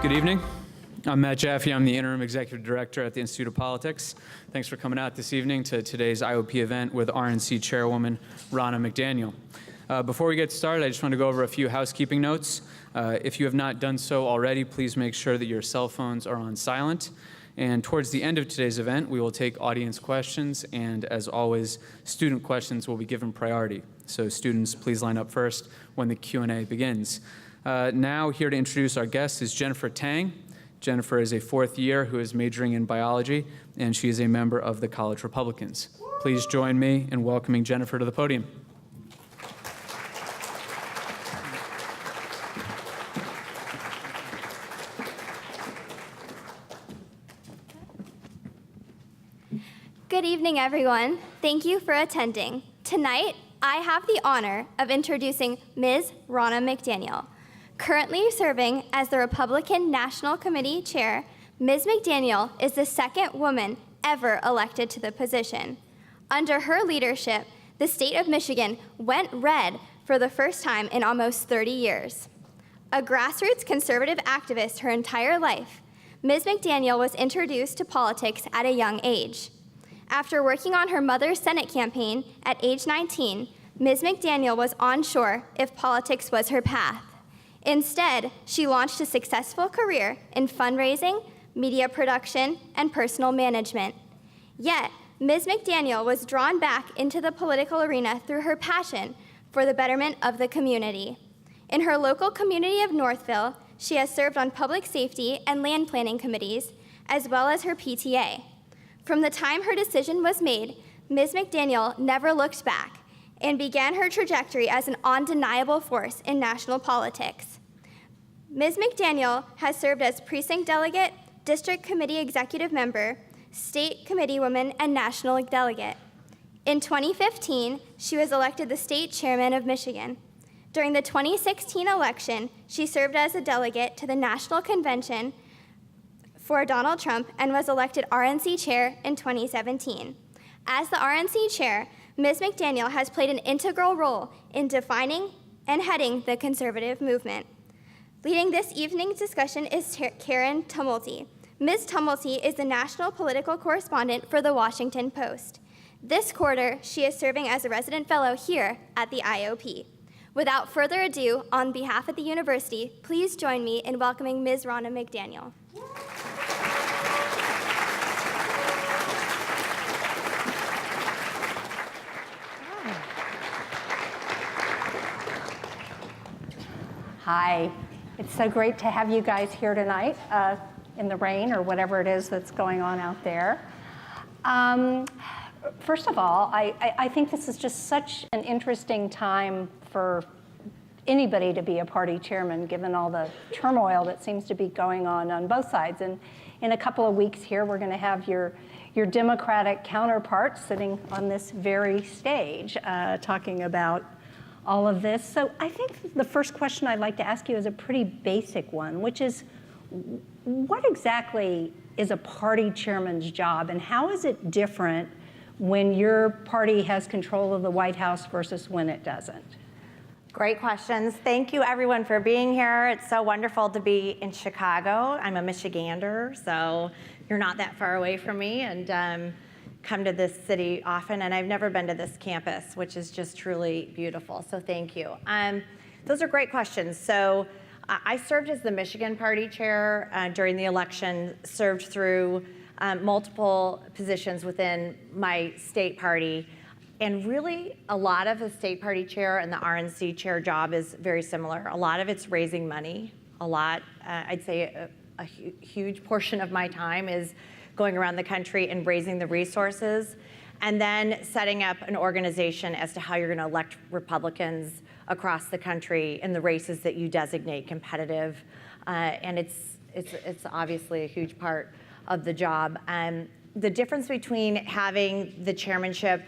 Good evening. I'm Matt Jaffe. I'm the Interim Executive Director at the Institute of Politics. Thanks for coming out this evening to today's IOP event with RNC Chairwoman Ronna McDaniel. Before we get started, I just want to go over a few housekeeping notes. If you have not done so already, please make sure that your cell phones are on silent. And towards the end of today's event, we will take audience questions, and as always, student questions will be given priority. So students, please line up first when the Q&A begins. Now, here to introduce our guest is Jennifer Tang. Jennifer is a fourth year who is majoring in biology, and she is a member of the College Republicans. Please join me in welcoming Jennifer to the podium. Good evening, everyone. Thank you for attending. Tonight, I have the honor of introducing Ms. Ronna McDaniel. Currently serving as the Republican National Committee Chair, Ms. McDaniel is the second woman ever elected to the position. Under her leadership, the state of Michigan went red for the first time in almost 30 years. A grassroots conservative activist her entire life, Ms. McDaniel was introduced to politics at a young age. After working on her mother's Senate campaign at age 19, Ms. McDaniel was unsure if politics was her path. Instead, she launched a successful career in fundraising, media production, and personal management. Yet, Ms. McDaniel was drawn back into the political arena through her passion for the betterment of the community. In her local community of Northville, she has served on public safety and land planning committees, as well as her PTA. From the time her decision was made, Ms. McDaniel never looked back and began her trajectory as an undeniable force in national politics. Ms. McDaniel has served as precinct delegate, district committee executive member, state committee woman, and national delegate. In 2015, she was elected the state chairman of Michigan. During the 2016 election, she served as a delegate to the national convention for Donald Trump and was elected RNC chair in 2017. As the RNC chair, Ms. McDaniel has played an integral role in defining and heading the conservative movement. Leading this evening's discussion is Karen Tumulty. Ms. Tumulty is the national political correspondent for the Washington Post. This quarter, she is serving as a resident fellow here at the IOP. Without further ado, on behalf of the university, please join me in welcoming Ms. Ronna McDaniel. Hi, it's so great to have you guys here tonight in the rain or whatever it is that's going on out there. First of all, I think this is just such an interesting time for anybody to be a party chairman, given all the turmoil that seems to be going on both sides. And in a couple of weeks here, we're going to have your Democratic counterparts sitting on this very stage talking about all of this. So I think the first question I'd like to ask you is a pretty basic one, which is, what exactly is a party chairman's job, and how is it different when your party has control of the White House versus when it doesn't? Great questions. Thank you, everyone, for being here. It's so wonderful to be in Chicago. I'm a Michigander, so you're not that far away from me, and come to this city often, and I've never been to this campus, which is just truly beautiful, so thank you. Those are great questions. So I served as the Michigan Party Chair during the election, served through multiple positions within my state party, and really a lot of the state party chair and the RNC chair job is very similar. A lot of it's raising money. A lot, I'd say a huge portion of my time is going around the country and raising the resources, and then setting up an organization as to how you're going to elect Republicans across the country in the races that you designate competitive. And it's obviously a huge part of the job. The difference between having the chairmanship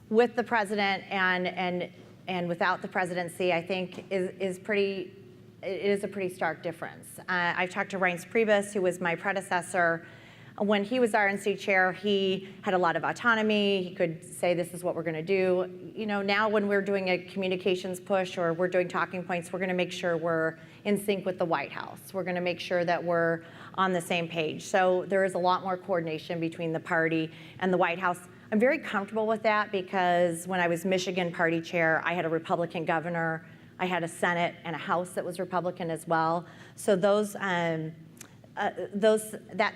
with the president and without the presidency, I think, is a pretty stark difference. I've talked to Reince Priebus, who was my predecessor. When he was RNC chair, he had a lot of autonomy. He could say, this is what we're going to do. You know, now when we're doing a communications push or we're doing talking points, we're going to make sure we're in sync with the White House. We're going to make sure that we're on the same page. So there is a lot more coordination between the party and the White House. I'm very comfortable with that because when I was Michigan party chair, I had a Republican governor, I had a Senate and a House that was Republican as well. So that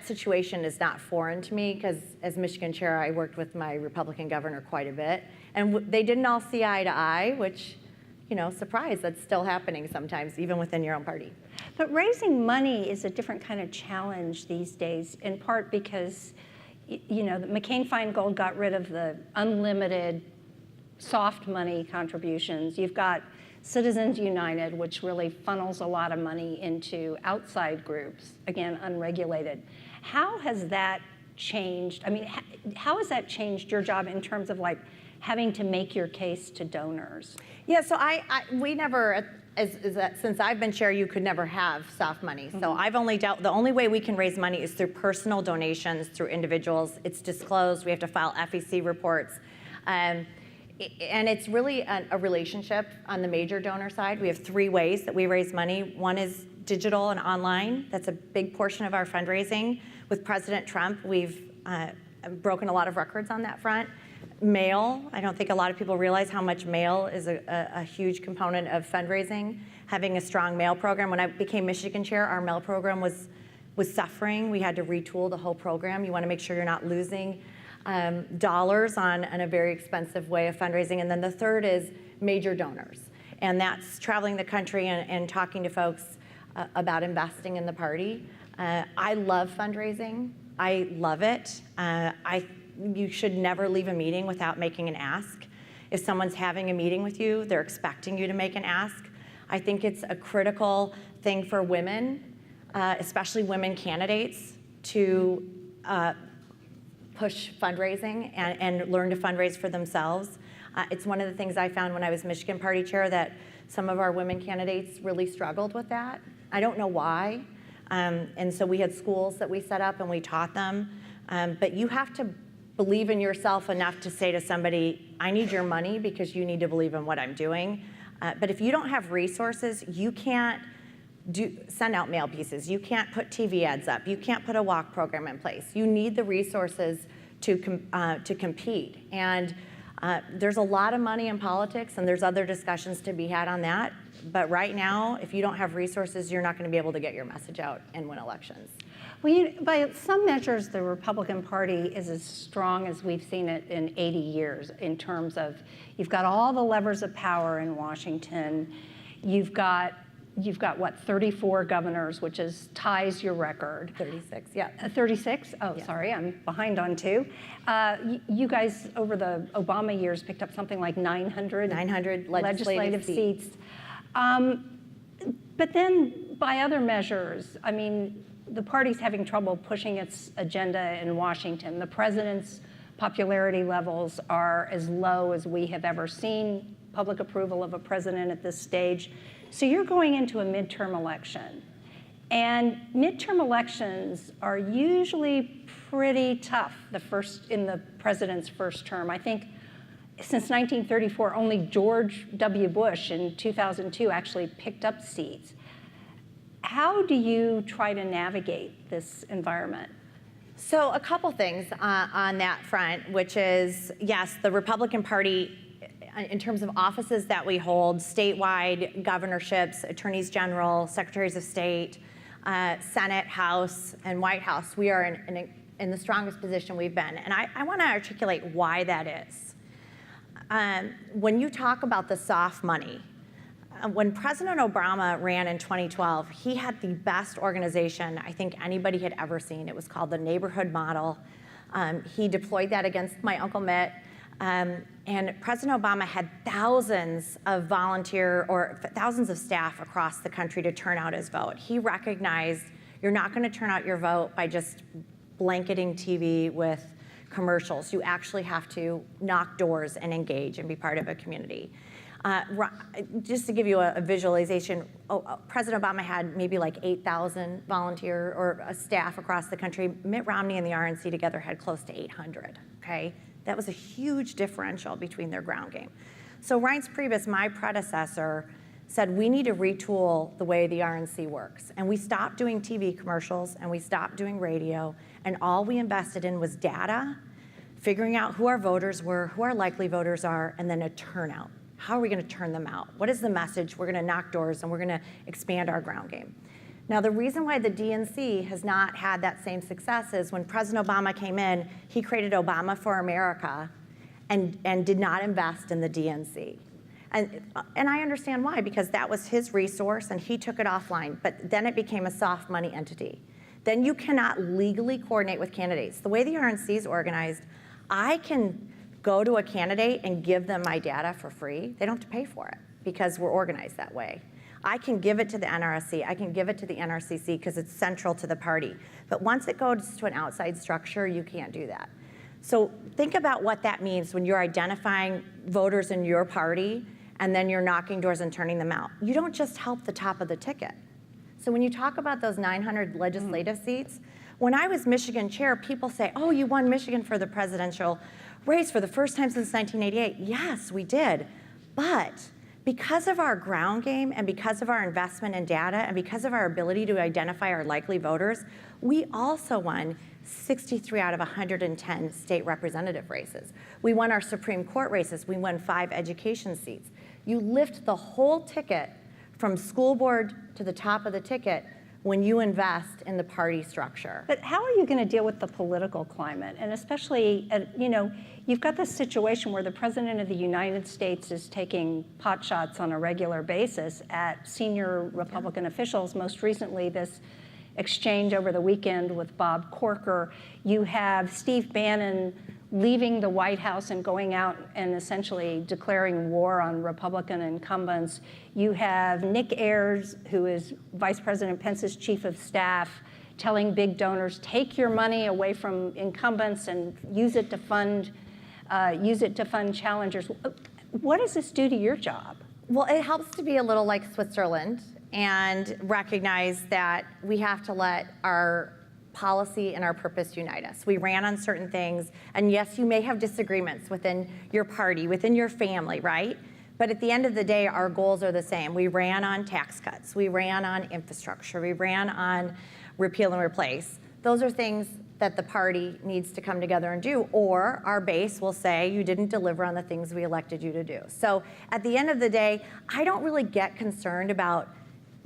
situation is not foreign to me because as Michigan chair, I worked with my Republican governor quite a bit. And they didn't all see eye to eye, which, surprise, that's still happening sometimes, even within your own party. But raising money is a different kind of challenge these days, in part because, McCain-Feingold got rid of the unlimited soft money contributions. You've got Citizens United, which really funnels a lot of money into outside groups, again, unregulated. How has that changed? I mean, how has that changed your job in terms of having to make your case to donors? Yeah, so we never, since I've been chair, you could never have soft money. So I've only dealt, the only way we can raise money is through personal donations, through individuals. It's disclosed, we have to file FEC reports. And it's really a relationship on the major donor side. We have 3 ways that we raise money. One is digital and online. That's a big portion of our fundraising. With President Trump, we've broken a lot of records on that front. Mail, I don't think a lot of people realize how much mail is a huge component of fundraising. Having a strong mail program. When I became Michigan chair, our mail program was suffering. We had to retool the whole program. You want to make sure you're not losing dollars on a very expensive way of fundraising. And then the third is major donors. And that's traveling the country and talking to folks about investing in the party. I love fundraising. I love it. You should never leave a meeting without making an ask. If someone's having a meeting with you, they're expecting you to make an ask. I think it's a critical thing for women, especially women candidates, to push fundraising and learn to fundraise for themselves. It's one of the things I found when I was Michigan party chair that some of our women candidates really struggled with that. I don't know why. And so we had schools that we set up and we taught them. But you have to believe in yourself enough to say to somebody, I need your money because you need to believe in what I'm doing. But if you don't have resources, you can't send out mail pieces. You can't put TV ads up. You can't put a walk program in place. You need the resources to compete. And there's a lot of money in politics, and there's other discussions to be had on that. But right now, if you don't have resources, you're not going to be able to get your message out and win elections. Well, by some measures, the Republican Party is as strong as we've seen it in 80 years in terms of you've got all the levers of power in Washington. You've got what, 34 governors, which ties your record. 36, yeah. 36? Oh, yeah. Sorry, I'm behind on 2. You guys, over the Obama years, picked up something like 900 legislative seats. But then, by other measures, I mean, the party's having trouble pushing its agenda in Washington. The president's popularity levels are as low as we have ever seen public approval of a president at this stage. So you're going into a midterm election. And midterm elections are usually pretty tough in the president's first term. I think since 1934, only George W. Bush in 2002 actually picked up seats. How do you try to navigate this environment? So a couple things on that front, which is, yes, the Republican Party, in terms of offices that we hold, statewide, governorships, attorneys general, secretaries of state, Senate, House, and White House, we are in the strongest position we've been. And I want to articulate why that is. When you talk about the soft money, when President Obama ran in 2012, he had the best organization I think anybody had ever seen. It was called the Neighborhood Model. He deployed that against my Uncle Mitt. And President Obama had thousands of volunteer or thousands of staff across the country to turn out his vote. He recognized you're not going to turn out your vote by just blanketing TV with commercials. You actually have to knock doors and engage and be part of a community. Just to give you a visualization, President Obama had maybe like 8,000 volunteer or staff across the country. Mitt Romney and the RNC together had close to 800, okay? That was a huge differential between their ground game. So Reince Priebus, my predecessor, said we need to retool the way the RNC works. And we stopped doing TV commercials and we stopped doing radio, and all we invested in was data, figuring out who our voters were, who our likely voters are, and then a turnout. How are we gonna turn them out? What is the message? We're gonna knock doors and we're gonna expand our ground game. Now, the reason why the DNC has not had that same success is when President Obama came in, he created Obama for America and did not invest in the DNC. And I understand why, because that was his resource and he took it offline, but then it became a soft money entity. Then you cannot legally coordinate with candidates. The way the RNC is organized, I can go to a candidate and give them my data for free. They don't have to pay for it because we're organized that way. I can give it to the NRSC, I can give it to the NRCC because it's central to the party. But once it goes to an outside structure, you can't do that. So think about what that means when you're identifying voters in your party and then you're knocking doors and turning them out. You don't just help the top of the ticket. So when you talk about those 900 legislative seats, when I was Michigan chair, people say, oh, you won Michigan for the presidential race for the first time since 1988. Yes, we did. But because of our ground game and because of our investment in data and because of our ability to identify our likely voters, we also won 63 out of 110 state representative races. We won our Supreme Court races. We won 5 education seats. You lift the whole ticket from school board to the top of the ticket when you invest in the party structure. But how are you going to deal with the political climate? And especially, you've got this situation where the President of the United States is taking pot shots on a regular basis at senior Republican officials, most recently this exchange over the weekend with Bob Corker. You have Steve Bannon leaving the White House and going out and essentially declaring war on Republican incumbents. You have Nick Ayers, who is Vice President Pence's chief of staff, telling big donors, take your money away from incumbents and use it to fund challengers. What does this do to your job? Well, it helps to be a little like Switzerland and recognize that we have to let our policy and our purpose unite us. We ran on certain things, and yes, you may have disagreements within your party, within your family, right? But at the end of the day, our goals are the same. We ran on tax cuts, we ran on infrastructure, we ran on repeal and replace. Those are things that the party needs to come together and do, or our base will say you didn't deliver on the things we elected you to do. So at the end of the day, I don't really get concerned about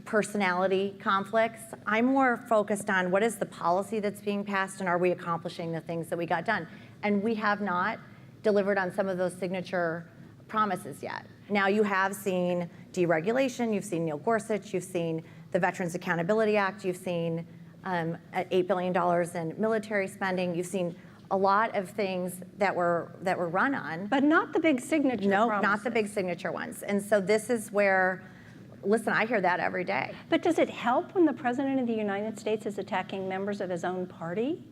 personality conflicts. I'm more focused on what is the policy that's being passed and are we accomplishing the things that we got done. And we have not delivered on some of those signature promises yet. Now you have seen deregulation, you've seen Neil Gorsuch, you've seen the Veterans Accountability Act, you've seen $8 billion in military spending, you've seen a lot of things that were run on. But not the big signature promises. Not the big signature ones. And so this is where, listen, I hear that every day. But does it help when the President of the United States is attacking members of his own party?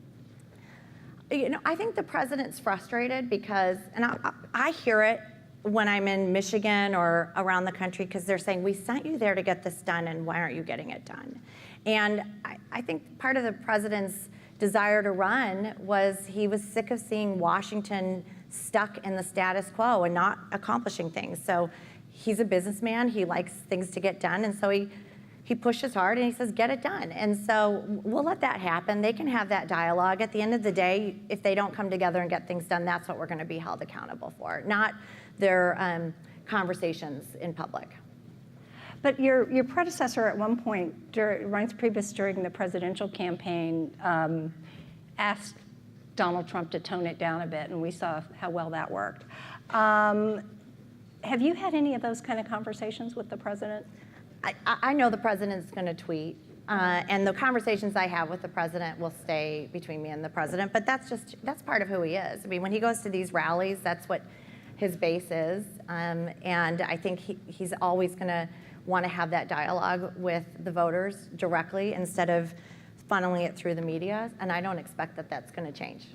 I think the president's frustrated because, and I hear it when I'm in Michigan or around the country, because they're saying, we sent you there to get this done, and why aren't you getting it done? And I think part of the president's desire to run was he was sick of seeing Washington stuck in the status quo and not accomplishing things. So he's a businessman, he likes things to get done, and so he pushes hard and he says, get it done. And so we'll let that happen. They can have that dialogue. At the end of the day, if they don't come together and get things done, that's what we're gonna be held accountable for, not their conversations in public. But your predecessor at one point, Reince Priebus, during the presidential campaign, asked Donald Trump to tone it down a bit, and we saw how well that worked. Have you had any of those kind of conversations with the president? I know the president's going to tweet, and the conversations I have with the president will stay between me and the president, but that's part of who he is. I mean, when he goes to these rallies, that's what his base is, and I think he's always going to want to have that dialogue with the voters directly instead of funneling it through the media, and I don't expect that that's going to change.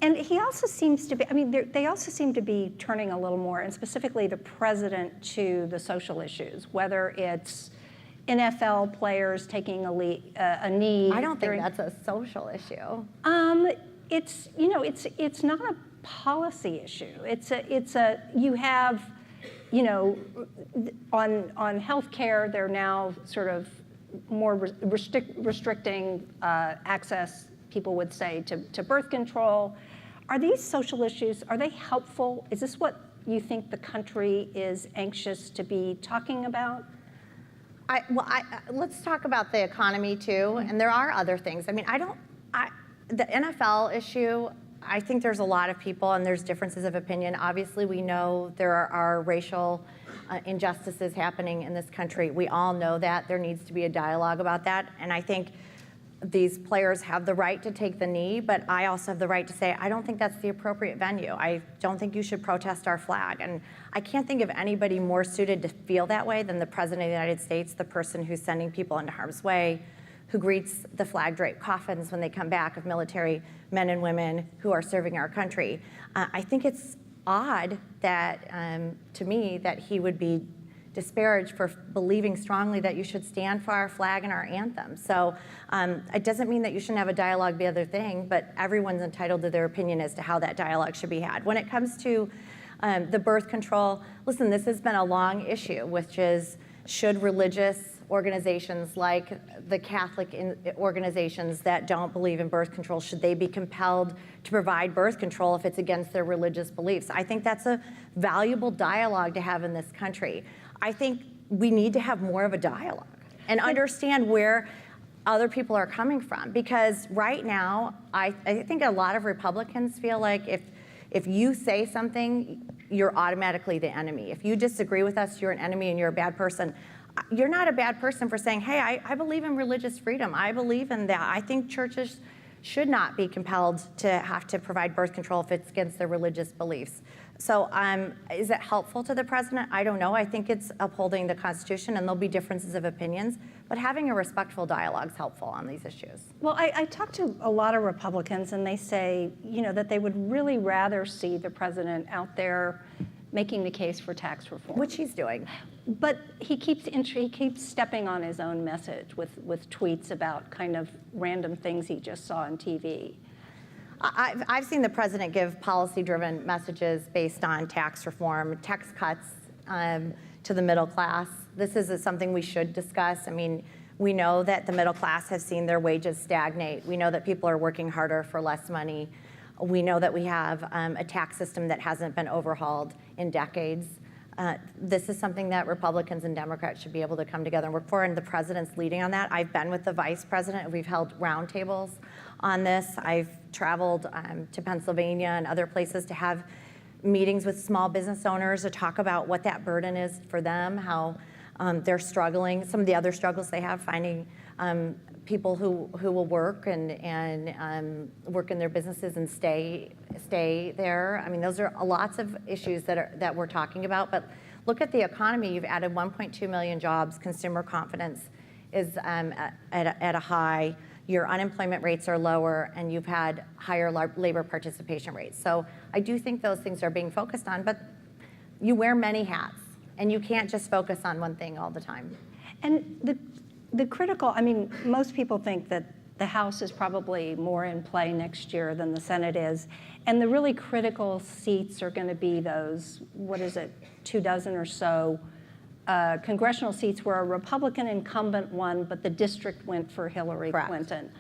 And he also seems to be, I mean, they also seem to be turning a little more, and specifically the president, to the social issues, whether it's NFL players taking a knee. I don't think that's a social issue. It's not a policy issue. You have you know, on healthcare, they're now sort of more restricting access, people would say, to birth control. Are these social issues, are they helpful? Is this what you think the country is anxious to be talking about? Let's talk about the economy too, and there are other things. I mean, the NFL issue, I think there's a lot of people and there's differences of opinion. Obviously, we know there are racial injustices happening in this country. We all know that. There needs to be a dialogue about that. And I think these players have the right to take the knee, but I also have the right to say, I don't think that's the appropriate venue. I don't think you should protest our flag. And I can't think of anybody more suited to feel that way than the President of the United States, the person who's sending people into harm's way, who greets the flag-draped coffins when they come back of military men and women who are serving our country. I think it's odd that, to me, that he would be disparaged for believing strongly that you should stand for our flag and our anthem. So it doesn't mean that you shouldn't have a dialogue the other thing, but everyone's entitled to their opinion as to how that dialogue should be had. When it comes to the birth control, listen, this has been a long issue, which is should religious organizations like the Catholic organizations that don't believe in birth control, should they be compelled to provide birth control if it's against their religious beliefs? I think that's a valuable dialogue to have in this country. I think we need to have more of a dialogue and understand where other people are coming from, because right now, I think a lot of Republicans feel like if you say something, you're automatically the enemy. If you disagree with us, you're an enemy and you're a bad person. You're not a bad person for saying, hey, I believe in religious freedom. I believe in that. I think churches should not be compelled to have to provide birth control if it's against their religious beliefs. So is it helpful to the president? I don't know. I think it's upholding the Constitution, and there'll be differences of opinions, but having a respectful dialogue is helpful on these issues. Well, I talked to a lot of Republicans, and they say, you know, that they would really rather see the president out there making the case for tax reform. Which he's doing. But he keeps stepping on his own message with tweets about kind of random things he just saw on TV. I've seen the president give policy-driven messages based on tax reform, tax cuts to the middle class. This is something we should discuss. I mean, we know that the middle class has seen their wages stagnate. We know that people are working harder for less money. We know that we have a tax system that hasn't been overhauled in decades. This is something that Republicans and Democrats should be able to come together and work for, and the president's leading on that. I've been with the vice president. We've held roundtables on this. I've traveled to Pennsylvania and other places to have meetings with small business owners to talk about what that burden is for them, how they're struggling, some of the other struggles they have, finding people who will work and work in their businesses and stay there. I mean, those are lots of issues that we're talking about. But look at the economy. You've added 1.2 million jobs. Consumer confidence is at a high. Your unemployment rates are lower, and you've had higher labor participation rates. So I do think those things are being focused on. But you wear many hats, and you can't just focus on one thing all the time. And the critical, I mean, most people think that the House is probably more in play next year than the Senate is. And the really critical seats are going to be those, 24 or so congressional seats where a Republican incumbent won, but the district went for Hillary Clinton.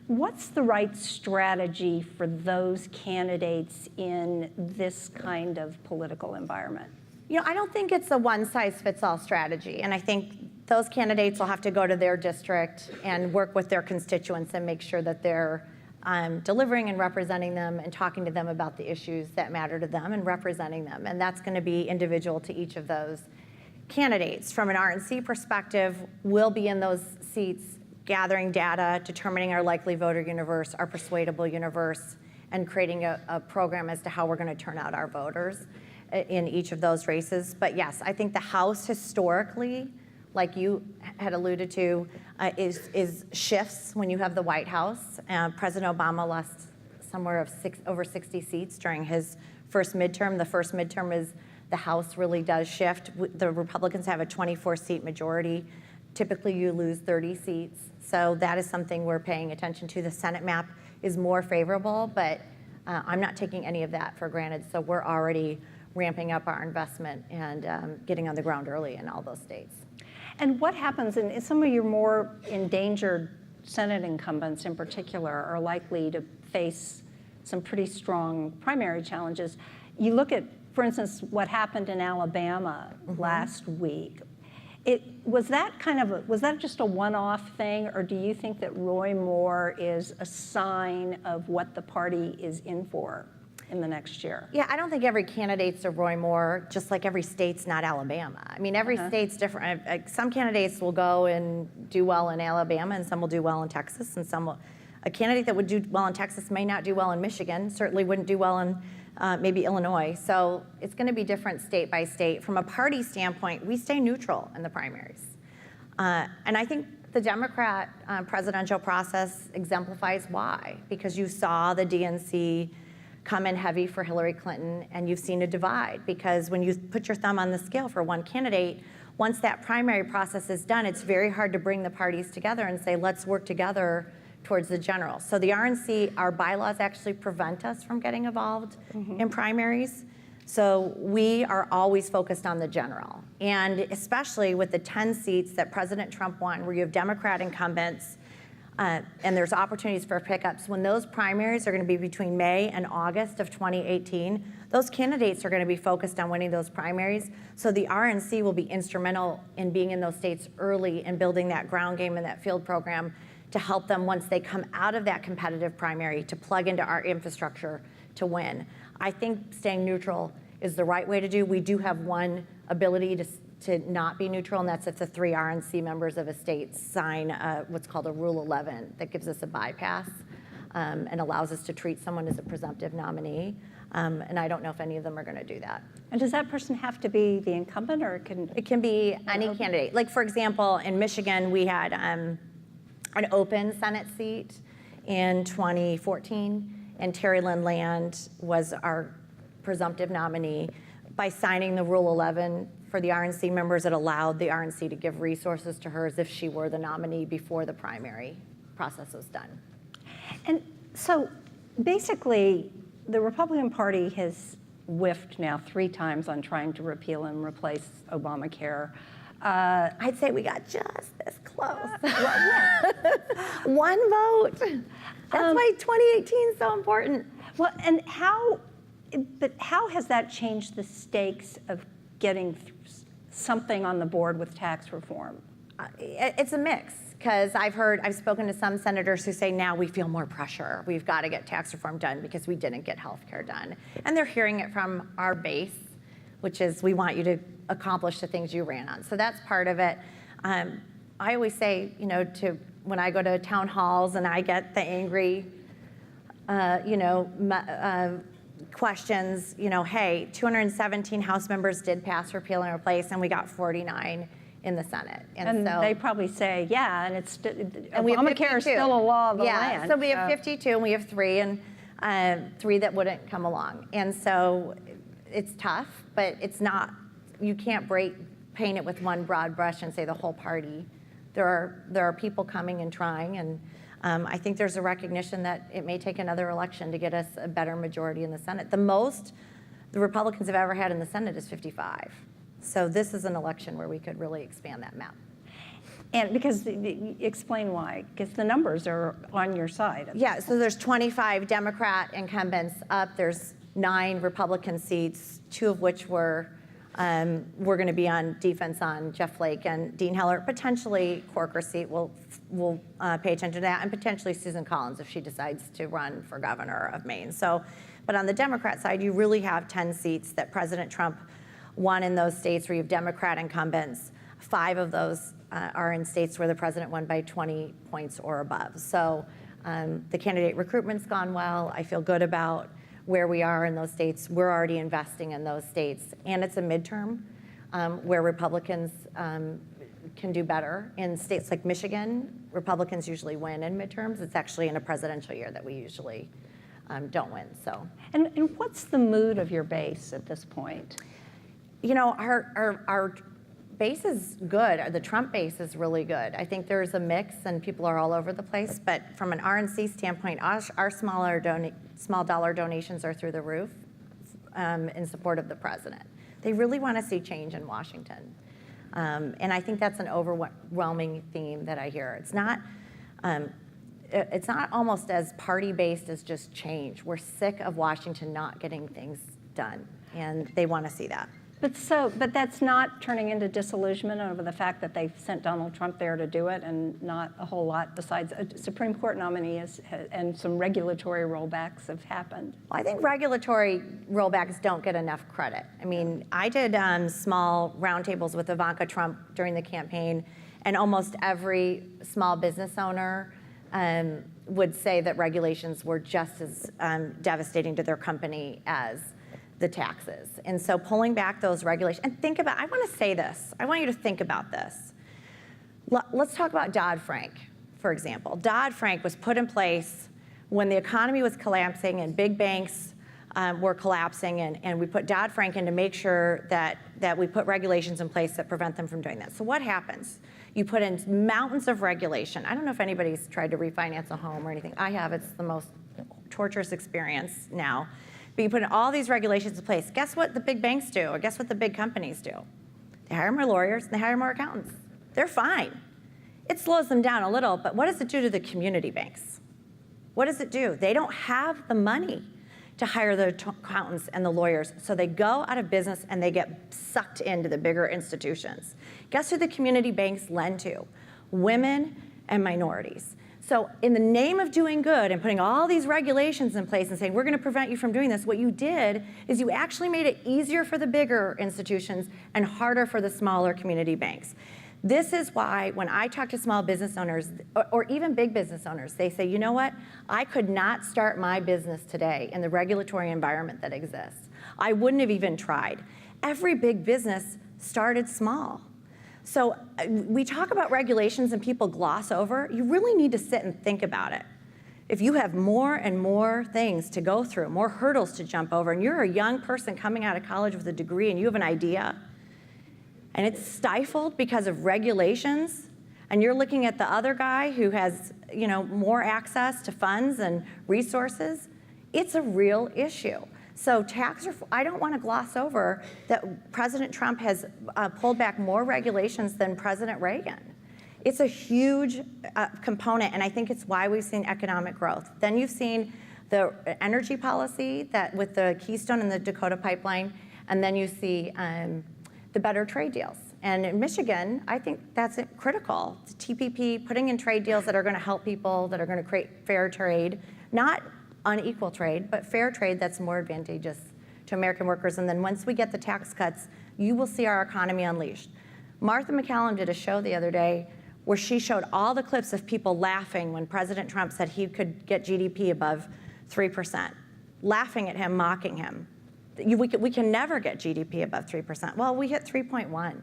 What's the right strategy for those candidates in this kind of political environment? You know, I don't think it's a one-size-fits-all strategy. And I think those candidates will have to go to their district and work with their constituents and make sure that they're delivering and representing them and talking to them about the issues that matter to them and representing them. And that's going to be individual to each of those candidates. From an RNC perspective, we'll be in those seats gathering data, determining our likely voter universe, our persuadable universe, and creating a program as to how we're going to turn out our voters in each of those races. But yes, I think the House historically, like you had alluded to, is shifts when you have the White House. President Obama lost somewhere of over 60 seats during his first midterm. The first midterm is the House really does shift. The Republicans have a 24-seat majority. Typically, you lose 30 seats. So that is something we're paying attention to. The Senate map is more favorable, but I'm not taking any of that for granted. So we're already ramping up our investment and getting on the ground early in all those states. And what happens in some of your more endangered Senate incumbents in particular are likely to face some pretty strong primary challenges. You look at, for instance, what happened in Alabama last week. Was that just a one-off thing, or do you think that Roy Moore is a sign of what the party is in for in the next year? Yeah, I don't think every candidate's a Roy Moore, just like every state's not Alabama. I mean, every state's different. Some candidates will go and do well in Alabama, and some will do well in Texas, and some will. A candidate that would do well in Texas may not do well in Michigan, certainly wouldn't do well in maybe Illinois. So it's going to be different state by state. From a party standpoint, we stay neutral in the primaries. And I think the Democrat presidential process exemplifies why, because you saw the DNC come in heavy for Hillary Clinton, and you've seen a divide, because when you put your thumb on the scale for one candidate, once that primary process is done, it's very hard to bring the parties together and say, let's work together towards the general. So the RNC, our bylaws actually prevent us from getting involved in primaries. So we are always focused on the general. And especially with the 10 seats that President Trump won, where you have Democrat incumbents, and there's opportunities for pickups. When those primaries are going to be between May and August of 2018, those candidates are going to be focused on winning those primaries. So the RNC will be instrumental in being in those states early and building that ground game and that field program to help them once they come out of that competitive primary to plug into our infrastructure to win. I think staying neutral is the right way to do. We do have one ability to not be neutral, and that's if the 3 RNC members of a state sign what's called a Rule 11 that gives us a bypass and allows us to treat someone as a presumptive nominee. And I don't know if any of them are going to do that. And does that person have to be the incumbent, or it can be any candidate? Like, for example, in Michigan, we had an open Senate seat in 2014, and Terry Lynn Land was our presumptive nominee. By signing the Rule 11 for the RNC members, it allowed the RNC to give resources to her as if she were the nominee before the primary process was done. And so basically, the Republican Party has whiffed now 3 times on trying to repeal and replace Obamacare. I'd say we got just this close. One vote. That's why 2018 is so important. Well, and how has that changed the stakes of getting something on the board with tax reform? It's a mix, because I've spoken to some senators who say now we feel more pressure. We've got to get tax reform done because we didn't get health care done. And they're hearing it from our base, which is we want you to accomplish the things you ran on. So that's part of it. I always say, when I go to town halls and I get the angry, questions, hey, 217 House members did pass repeal and replace, and we got 49 in the Senate. And so they probably say, yeah, and Obamacare is still a law of the land. So we have 52, and we have 3, and 3 that wouldn't come along. And so it's tough, but it's not, you can't paint it with one broad brush and say the whole party. There are people coming and trying, and I think there's a recognition that it may take another election to get us a better majority in the Senate. The most the Republicans have ever had in the Senate is 55. So this is an election where we could really expand that map. And because, explain why, because the numbers are on your side. Yeah, so there's 25 Democrat incumbents up. There's 9 Republican seats, 2 of which we're going to be on defense on Jeff Flake and Dean Heller. Potentially Corker's seat, we'll pay attention to that, and potentially Susan Collins if she decides to run for governor of Maine. So, but on the Democrat side, you really have 10 seats that President Trump won in those states where you have Democrat incumbents. 5 of those are in states where the president won by 20 points or above. So the candidate recruitment's gone well. I feel good about where we are in those states. We're already investing in those states. And it's a midterm where Republicans can do better. In states like Michigan, Republicans usually win in midterms. It's actually in a presidential year that we usually don't win. So, and what's the mood of your base at this point? Our base is good. The Trump base is really good. I think there's a mix and people are all over the place. But from an RNC standpoint, our small dollar donations are through the roof. in support of the president. They really want to see change in Washington. And I think that's an overwhelming theme that I hear. It's not almost as party-based as just change. We're sick of Washington not getting things done, and they want to see that. But that's not turning into disillusionment over the fact that they've sent Donald Trump there to do it, and not a whole lot besides a Supreme Court nominee and some regulatory rollbacks have happened. Well, I think regulatory rollbacks don't get enough credit. I mean, I did small roundtables with Ivanka Trump during the campaign, and almost every small business owner would say that regulations were just as devastating to their company as the taxes. And so pulling back those regulations, and think about, I want to say this, I want you to think about this. Let's talk about Dodd-Frank, for example. Dodd-Frank was put in place when the economy was collapsing and big banks were collapsing, and we put Dodd-Frank in to make sure that we put regulations in place that prevent them from doing that. So what happens? You put in mountains of regulation. I don't know if anybody's tried to refinance a home or anything. I have. It's the most torturous experience now. But you put in all these regulations in place. Guess what the big banks do, or guess what the big companies do? They hire more lawyers and they hire more accountants. They're fine. It slows them down a little, but what does it do to the community banks? What does it do? They don't have the money to hire the accountants and the lawyers, so they go out of business and they get sucked into the bigger institutions. Guess who the community banks lend to? Women and minorities. So in the name of doing good and putting all these regulations in place and saying, we're going to prevent you from doing this, what you did is you actually made it easier for the bigger institutions and harder for the smaller community banks. This is why when I talk to small business owners, or even big business owners, they say, you know what? I could not start my business today in the regulatory environment that exists. I wouldn't have even tried. Every big business started small. So we talk about regulations and people gloss over. You really need to sit and think about it. If you have more and more things to go through, more hurdles to jump over, and you're a young person coming out of college with a degree and you have an idea, and it's stifled because of regulations, and you're looking at the other guy who has, more access to funds and resources, it's a real issue. So tax reform, I don't want to gloss over that President Trump has pulled back more regulations than President Reagan. It's a huge component, and I think it's why we've seen economic growth. Then you've seen the energy policy that with the Keystone and the Dakota pipeline, and then you see the better trade deals. And in Michigan, I think that's critical. The TPP, putting in trade deals that are going to help people, that are going to create fair trade, not unequal trade, but fair trade that's more advantageous to American workers. And then once we get the tax cuts, you will see our economy unleashed. Martha McCallum did a show the other day where she showed all the clips of people laughing when President Trump said he could get GDP above 3%, laughing at him, mocking him. We can never get GDP above 3%. Well, we hit 3.1.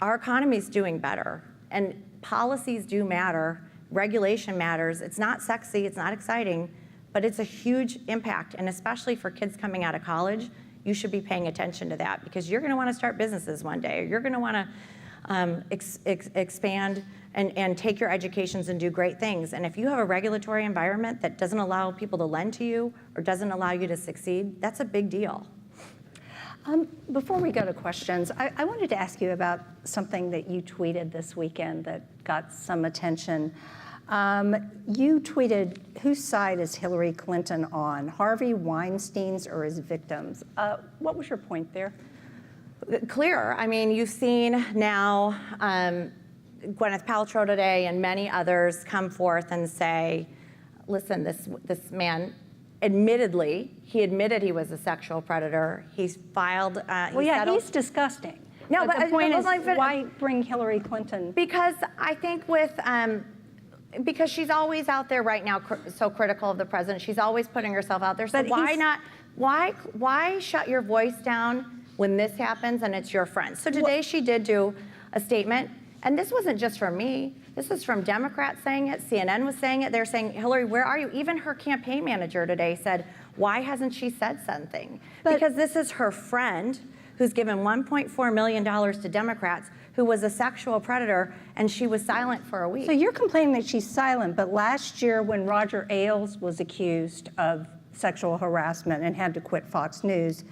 Our economy's doing better, and policies do matter. Regulation matters. It's not sexy, it's not exciting, but it's a huge impact, and especially for kids coming out of college, you should be paying attention to that because you're going to want to start businesses one day, or you're going to want to expand and take your educations and do great things. And if you have a regulatory environment that doesn't allow people to lend to you or doesn't allow you to succeed, that's a big deal. Before we go to questions, I wanted to ask you about something that you tweeted this weekend that got some attention. You tweeted, whose side is Hillary Clinton on, Harvey Weinstein's or his victims? What was your point there? Clear. I mean, you've seen now Gwyneth Paltrow today and many others come forth and say, listen, this man, he admitted he was a sexual predator. He's filed, he's disgusting. No, but the point is, why bring Hillary Clinton? Because I think because she's always out there right now so critical of the president. She's always putting herself out there. So why shut your voice down when this happens and it's your friend? So today she did do a statement, and this wasn't just from me. This is from Democrats saying it. CNN was saying it. They're saying, Hillary, where are you? Even her campaign manager today said, why hasn't she said something? Because this is her friend who's given $1.4 million to Democrats, who was a sexual predator, and she was silent for a week. So you're complaining that she's silent, but last year when Roger Ailes was accused of sexual harassment and had to quit Fox News.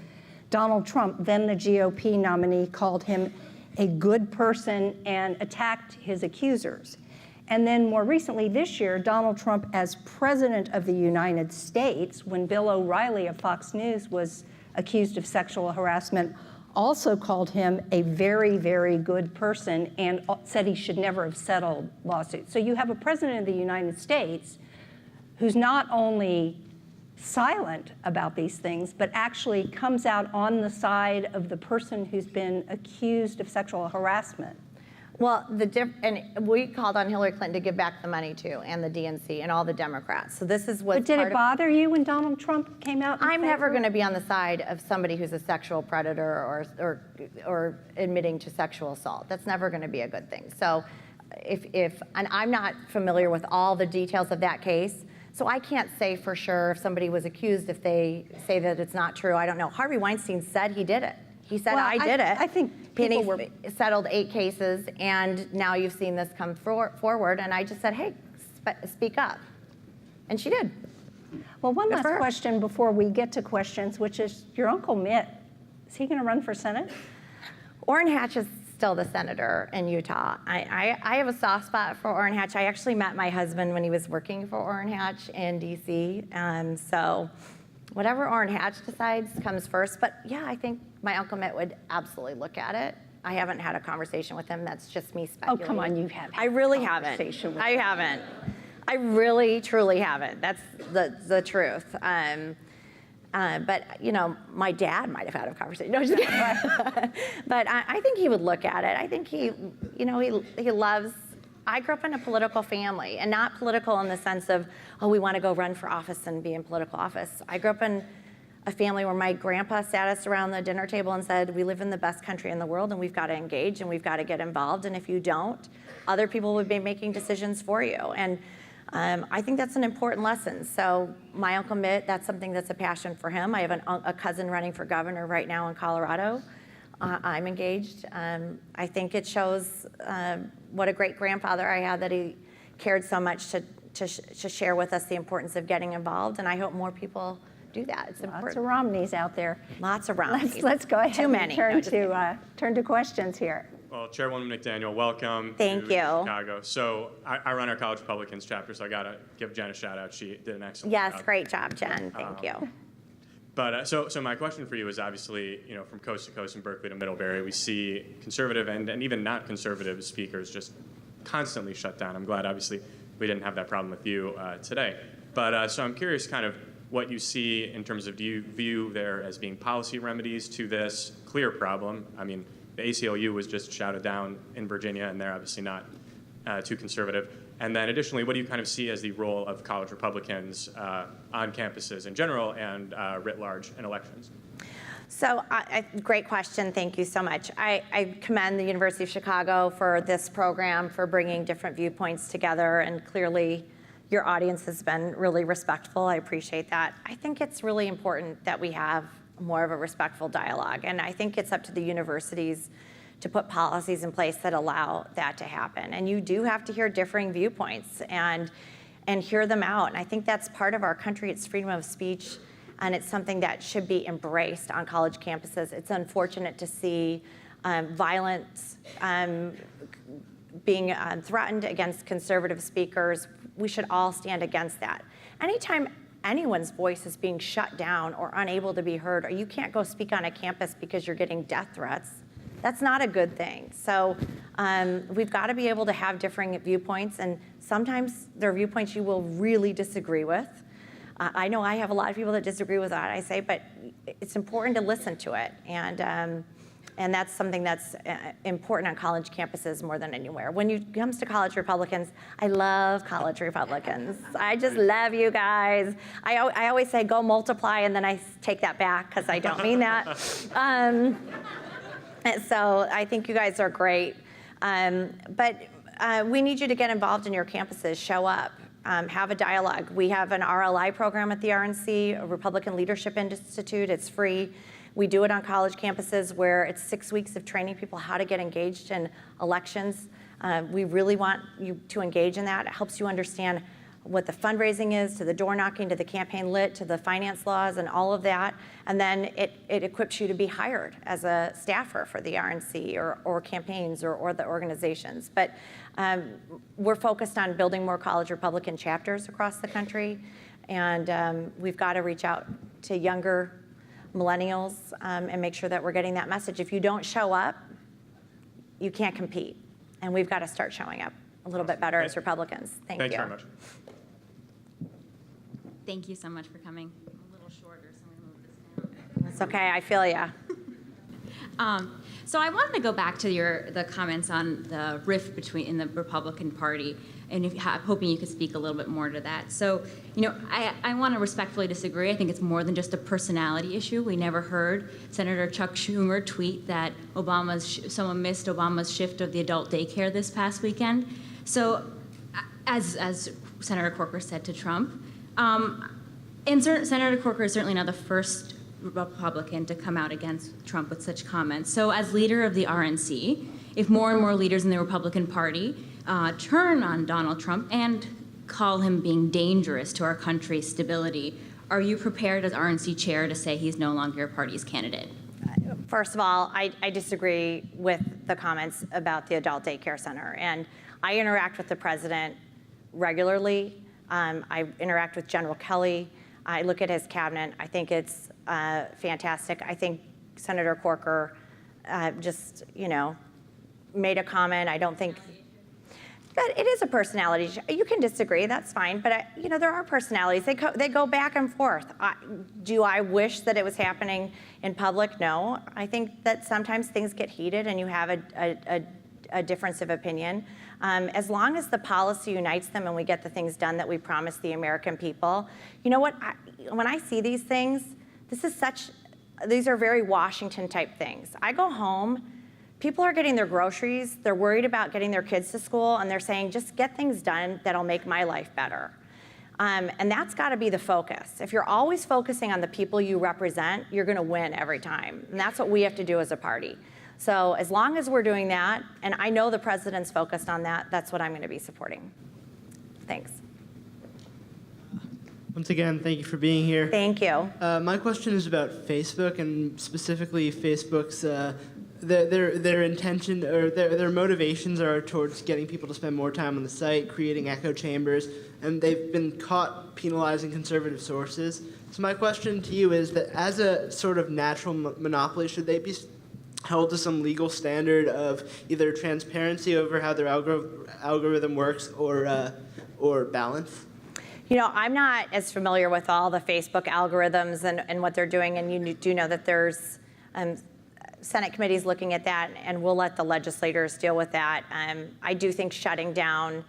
Donald Trump, then the GOP nominee, called him a good person and attacked his accusers. And then more recently this year, Donald Trump, as president of the United States, when Bill O'Reilly of Fox News was accused of sexual harassment, also called him a very, very good person and said he should never have settled lawsuits. So you have a president of the United States who's not only silent about these things, but actually comes out on the side of the person who's been accused of sexual harassment. Well, and we called on Hillary Clinton to give back the money too, and the DNC and all the Democrats. So this is what's But did it bother you when Donald Trump came out? I'm never going to be on the side of somebody who's a sexual predator or admitting to sexual assault. That's never going to be a good thing. So and I'm not familiar with all the details of that case, so I can't say for sure if somebody was accused if they say that it's not true. I don't know. Harvey Weinstein said he did it. He said, Well, I did it. I think Penny people were... settled 8 cases, and now you've seen this come forward, and I just said, hey, speak up. And she did. Well, one last question before we get to questions, which is your Uncle Mitt, is he going to run for Senate? Orrin Hatch is still the senator in Utah. I have a soft spot for Orrin Hatch. I actually met my husband when he was working for Orrin Hatch in D.C., so whatever Orrin Hatch decides comes first. But yeah, I think my Uncle Mitt would absolutely look at it. I haven't had a conversation with him. That's just me speculating. Oh, come on, you have. I really haven't. I haven't. I really, truly haven't. That's the truth. But you know, my dad might have had a conversation. No, just kidding. But I think he would look at it. I think he loves. I grew up in a political family, and not political in the sense of, oh, we want to go run for office and be in political office. I grew up in a family where my grandpa sat us around the dinner table and said, we live in the best country in the world, and we've got to engage, and we've got to get involved, and if you don't, other people would be making decisions for you. And I think that's an important lesson. So my Uncle Mitt, that's something that's a passion for him. I have a cousin running for governor right now in Colorado. I'm engaged. I think it shows what a great grandfather I had, that he cared so much to share with us the importance of getting involved, and I hope more people do that. It's important. Lots of Romneys out there. Lots of Romneys. Let's go ahead Too many. and turn to questions here. Well, Chairwoman McDaniel, welcome Thank to you. Chicago. So I run our College Republicans chapter, so I got to give Jen a shout out. She did an excellent job. Yes, great job, Jen. Thank you. But so my question for you is, obviously, you know, from coast to coast, from Berkeley to Middlebury, we see conservative and even not conservative speakers just constantly shut down. I'm glad, obviously, we didn't have that problem with you today. But so I'm curious kind of what you see in terms of, do you view there as being policy remedies to this clear problem? I mean, the ACLU was just shouted down in Virginia, and they're obviously not too conservative. And then additionally, what do you kind of see as the role of college Republicans on campuses in general and writ large in elections? So, great question. Thank you so much. I commend the University of Chicago for this program, for bringing different viewpoints together, and clearly your audience has been really respectful. I appreciate that. I think it's really important that we have more of a respectful dialogue, and I think it's up to the universities to put policies in place that allow that to happen. And you do have to hear differing viewpoints and hear them out. And I think that's part of our country. It's freedom of speech, and it's something that should be embraced on college campuses. It's unfortunate to see violence being threatened against conservative speakers. We should all stand against that. Anytime anyone's voice is being shut down or unable to be heard, or you can't go speak on a campus because you're getting death threats, that's not a good thing. So we've got to be able to have differing viewpoints, and sometimes there are viewpoints you will really disagree with. I know I have a lot of people that disagree with what I say, but it's important to listen to it, and that's something that's important on college campuses more than anywhere. When it comes to college Republicans, I love college Republicans. I just love you guys. I always say go multiply, and then I take that back because I don't mean that. So I think you guys are great. But we need you to get involved in your campuses, show up, have a dialogue. We have an RLI program at the RNC, a Republican Leadership Institute. It's free. We do it on college campuses where it's 6 weeks of training people how to get engaged in elections. We really want you to engage in that. It helps you understand what the fundraising is, to the door knocking, to the campaign lit, to the finance laws and all of that. And then it equips you to be hired as a staffer for the RNC or campaigns or the organizations. But we're focused on building more college Republican chapters across the country. And we've got to reach out to younger millennials and make sure that we're getting that message. If you don't show up, you can't compete. And we've got to start showing up a little bit better as Republicans. Thank you. Thanks very much. Thank you so much for coming. I'm a little shorter, so I'm going to move this down. It's okay, I feel ya. So I wanted to go back to the comments on the rift in the Republican Party, and hoping you could speak a little bit more to that. So, I want to respectfully disagree. I think it's more than just a personality issue. We never heard Senator Chuck Schumer tweet that someone missed Obama's shift of the adult daycare this past weekend. So, as Senator Corker said to Trump, Senator Corker is certainly not the first Republican to come out against Trump with such comments. So as leader of the RNC, if more and more leaders in the Republican Party turn on Donald Trump and call him being dangerous to our country's stability, are you prepared as RNC chair to say he's no longer your party's candidate? First of all, I disagree with the comments about the adult daycare center. And I interact with the president regularly. I interact with General Kelly. I look at his cabinet. I think it's fantastic. I think Senator Corker just, made a comment. I don't think, but it is a personality. You can disagree, that's fine. But there are personalities. They go back and forth. Do I wish that it was happening in public? No. I think that sometimes things get heated and you have a difference of opinion. As long as the policy unites them and we get the things done that we promised the American people, you know what? When I see these things, these are very Washington type things. I go home, people are getting their groceries, they're worried about getting their kids to school, and they're saying, just get things done that'll make my life better. And that's got to be the focus. If you're always focusing on the people you represent, you're going to win every time. And that's what we have to do as a party. So as long as we're doing that, and I know the president's focused on that, that's what I'm going to be supporting. Thanks. Once again, thank you for being here. Thank you. My question is about Facebook, and specifically Facebook's their intention or their motivations are towards getting people to spend more time on the site, creating echo chambers, and they've been caught penalizing conservative sources. So my question to you is that as a sort of natural monopoly, should they be held to some legal standard of either transparency over how their algorithm works or balance? I'm not as familiar with all the Facebook algorithms and what they're doing, and you do know that there's Senate committees looking at that, and we'll let the legislators deal with that. I do think shutting down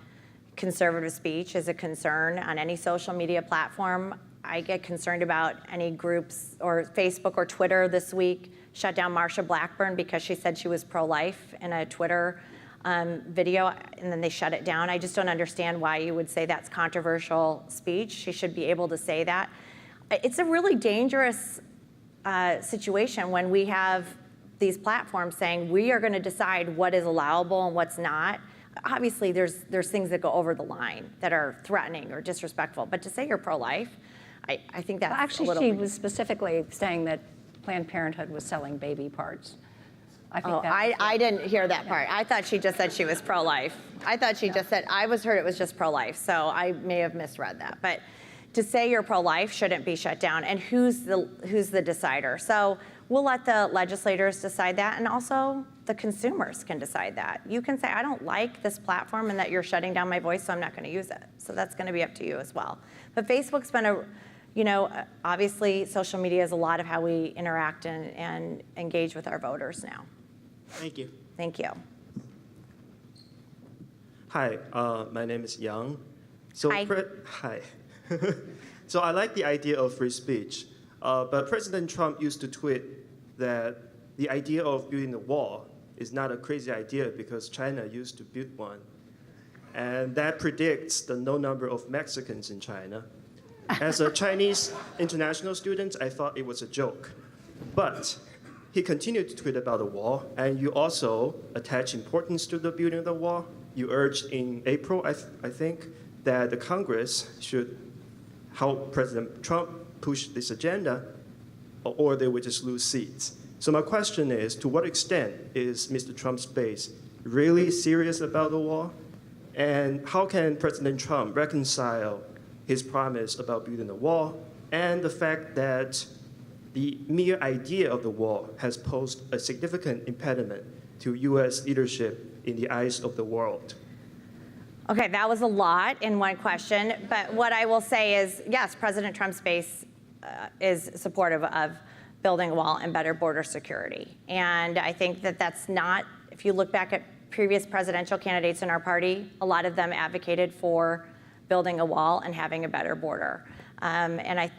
conservative speech is a concern on any social media platform. I get concerned about any groups or Facebook or Twitter this week shut down Marsha Blackburn because she said she was pro-life in a Twitter video, and then they shut it down. I just don't understand why you would say that's controversial speech. She should be able to say that. It's a really dangerous situation when we have these platforms saying we are going to decide what is allowable and what's not. Obviously, there's things that go over the line that are threatening or disrespectful, but to say you're pro-life, I think that's Actually, she was specifically saying that Planned Parenthood was selling baby parts. I didn't hear that part. I thought she just said she was pro-life. I thought she just said, I heard it was just pro-life, so I may have misread that. But to say you're pro-life shouldn't be shut down, and who's the decider? So we'll let the legislators decide that, and also the consumers can decide that. You can say, I don't like this platform and that you're shutting down my voice, so I'm not going to use it. So that's going to be up to you as well. But Facebook's been obviously social media is a lot of how we interact and engage with our voters now. Thank you. Thank you. Hi, my name is Yang. Hi. Hi. So I like the idea of free speech, but President Trump used to tweet that the idea of building a wall is not a crazy idea because China used to build one. And that predicts the no number of Mexicans in China. As a Chinese international student, I thought it was a joke. But he continued to tweet about the wall, and you also attach importance to the building of the wall. You urged in April, I think, that the Congress should help President Trump push this agenda, or they would just lose seats. So my question is, to what extent is Mr. Trump's base really serious about the wall? And how can President Trump reconcile his promise about building the wall and the fact that the mere idea of the wall has posed a significant impediment to U.S. leadership in the eyes of the world? Okay, that was a lot in one question, but what I will say is, yes, President Trump's base is supportive of building a wall and better border security. And I think that that's not, if you look back at previous presidential candidates in our party, a lot of them advocated for building a wall and having a better border. And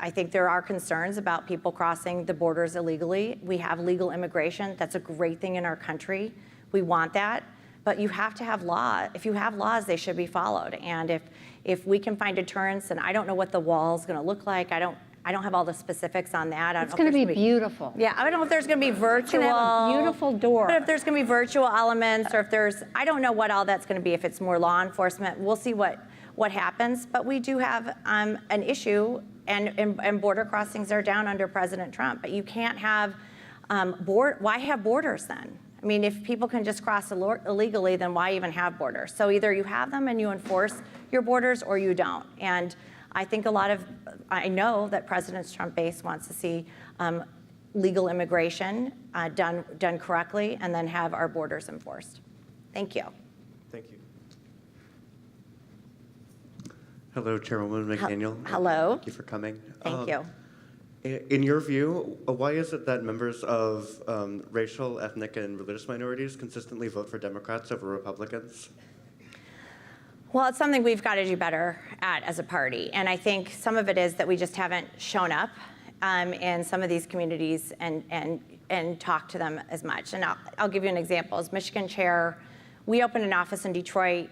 I think there are concerns about people crossing the borders illegally. We have legal immigration. That's a great thing in our country. We want that. But you have to have law. If you have laws, they should be followed. And if we can find deterrence, and I don't know what the wall is going to look like. I don't have all the specifics on that. It's going to be beautiful. Yeah, I don't know if there's going to be virtual. It's going to have a beautiful door. But if there's going to be virtual elements, or if there's, I don't know what all that's going to be. If it's more law enforcement, we'll see what happens. But we do have an issue, and border crossings are down under President Trump. But you can't have why have borders then? I mean, if people can just cross illegally, then why even have borders? So either you have them and you enforce your borders, or you don't. And I think I know that President Trump base wants to see legal immigration done correctly, and then have our borders enforced. Thank you. Thank you. Hello, Chairwoman McDaniel. Hello. Thank you for coming. Thank you. In your view, why is it that members of racial, ethnic, and religious minorities consistently vote for Democrats over Republicans? Well, it's something we've got to do better at as a party. And I think some of it is that we just haven't shown up in some of these communities and talked to them as much. And I'll give you an example. As Michigan chair, we opened an office in Detroit.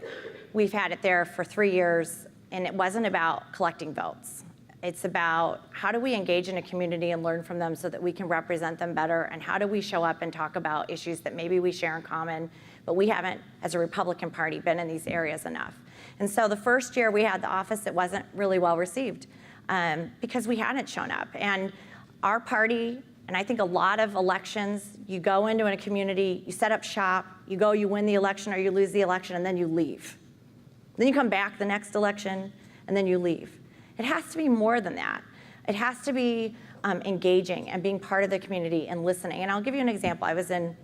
We've had it there for 3 years, and it wasn't about collecting votes. It's about how do we engage in a community and learn from them so that we can represent them better, and how do we show up and talk about issues that maybe we share in common, but we haven't, as a Republican Party, been in these areas enough. And so the first year we had the office, it wasn't really well received because we hadn't shown up. And our party, and I think a lot of elections, you go into a community, you set up shop, you win the election or you lose the election, and then you leave. Then you come back the next election, and then you leave. It has to be more than that. It has to be engaging and being part of the community and listening. And I'll give you an example. I was in